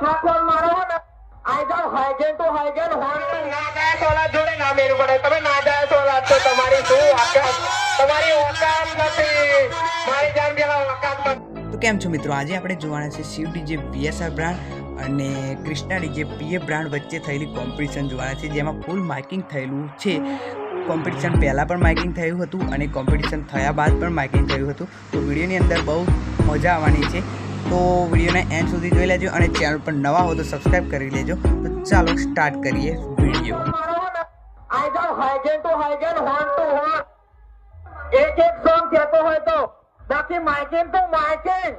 ઠાકોર મારો ને આઈ જાવ હાઈગેન તો હાઈગેન હોન ના જાય સોલા જોડે ના મેરું પડે તમે ના જાય સોલા તો તમારી શું ઓકાત તમારી ઓકાત નથી મારી જાન બેલા ઓકાત તો કેમ છો મિત્રો, આજે આપણે જોવાના છે શિવ ડીજે VSR બ્રાન્ડ અને કૃષ્ણા ડીજે PF બ્રાન્ડ વચ્ચે થયેલી કોમ્પિટિશન જોવાના છે, જેમાં ફૂલ માઇકિંગ થયેલું છે. કોમ્પિટિશન પહેલાં પણ માઇકિંગ થયું હતું અને કોમ્પિટિશન થયા બાદ પણ માઇકિંગ થયું હતું. તો વિડીયોની અંદર બહુ મજા આવવાની છે, તો વિડીયોને એન્ડ સુધી જોઈ લેજો અને ચેનલ પર નવા હો તો સબસ્ક્રાઈબ કરી લેજો. તો ચાલો સ્ટાર્ટ કરીએ વિડીયો. આઈ જાવ હાઈગેન તો હાઈગેન હોન તો હોન એક સોંગ કહેતો હોય તો બાકી માઇકિંગ તો માઇકિંગ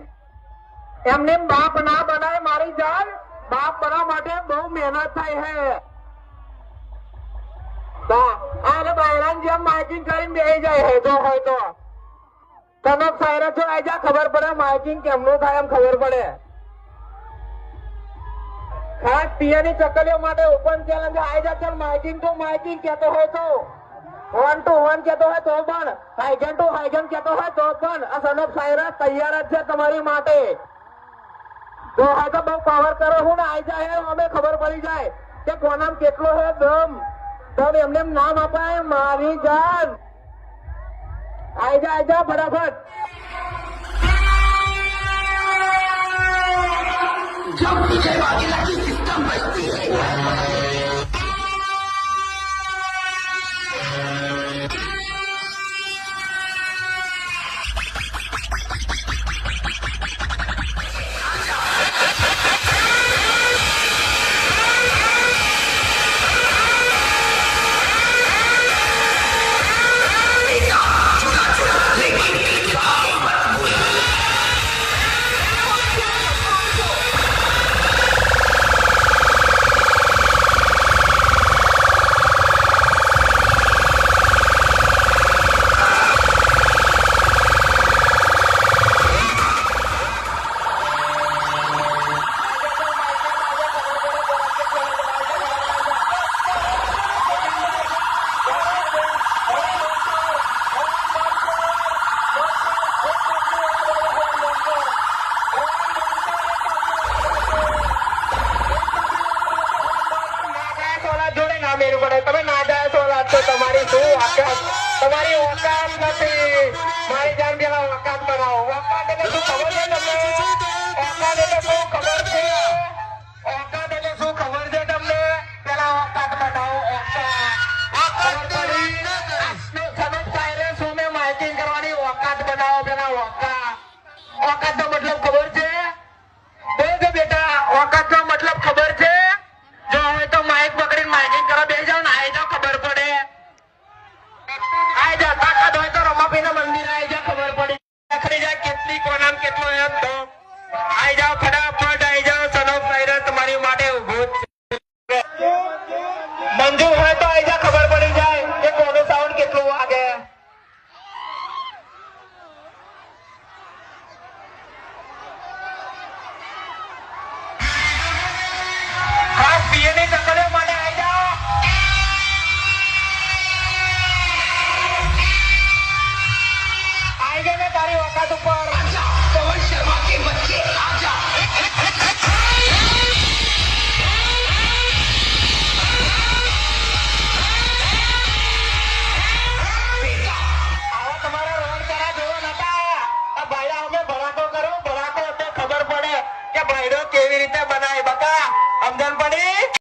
એમને બાપ ના બનાય મારી જાન. બાપ બનવા માટે બહુ મહેનત થાય હે. અરે બાયરાન જેમ માઇકિંગ કરીને બેસી જાય હે જો હોય તો કનક સાયરા છો આઈ જા ખબર પડે માઇકિંગ કેમનું થાય એમ ખબર પડે. ખાસ પિયાની ચકલીઓ માટે ઓપન ચેલેન્જ આઈ જા. ચાલ માઇકિંગ તો માઇકિંગ કહેતો હોય તો વન ટુ વન કહેતો હોય તો પણ હાઈગેન ટુ હાઈગેન કહેતો હોય તો પણ આ સનક સાયરા તૈયાર જ છે તમારી માટે. તો હોય તો બહુ પાવર કરો હું ને આઈ જાય અમે ખબર પડી જાય કે કોનામ કેટલો હે દમ. તબ એમને નામ અપાય મારી જાન. આઈ જા ફટાફટ. जब विजय वाघेला की सिस्टम बजती है તમે ના જાય સોલા તો તમારી શું ઓકાત તમારી ઓકાત નથી મારી જાન બેલા ઓકાત બનાવો. ઓકાત એટલે શું ખબર છે તમને? ઓકાત એટલે શું ખબર છે? ઓકાત એટલે શું ખબર છે તમને? પેલા ઓકાત બનાવો. ઓકાત પડી સમજ સાયરે શું મેં માઇકિંગ કરવાની ઓકાત બનાવો. પેલા ઓકાત નો મતલબ ખબર છે? બોલજો બેટા, ઓકાત નો મતલબ ખબર છે? જો હોય તો માઇક પકડીને માઇકિંગ કરવા બેસી જાવ ને આઈ જાવ ખબર પડે. આઈ જા તાકાત હોય તો રમાપીના મંદિર આઈ જા ખબર પડી ખરી જાય કેટલી કોનામ કેટલો એમ તો આઈ જાવ ફટાફટ આઈ જાવ. સનોપ સાયરસ તમારી માટે ઉભો છે. મંજૂર હોય તો આઈ જા ખબર પડી જાય કે કોનો સાઉન્ડ કેટલું વાગે. ખાસ પીએની ચકલીઓ માટે આઈ જાઓ. આઈ ગઈ ને તારી ઓકાત ઉપર. પવન શર્મા કે બચ્ચે આજા. આવા તમારા રોડ કરા જોવો નતા. આ ભાઈડા અમે ભડાકો કરો ભડાકો તો ખબર પડે કે ભાઈડો કેવી રીતે બનાય બકા. સમજણ પડી?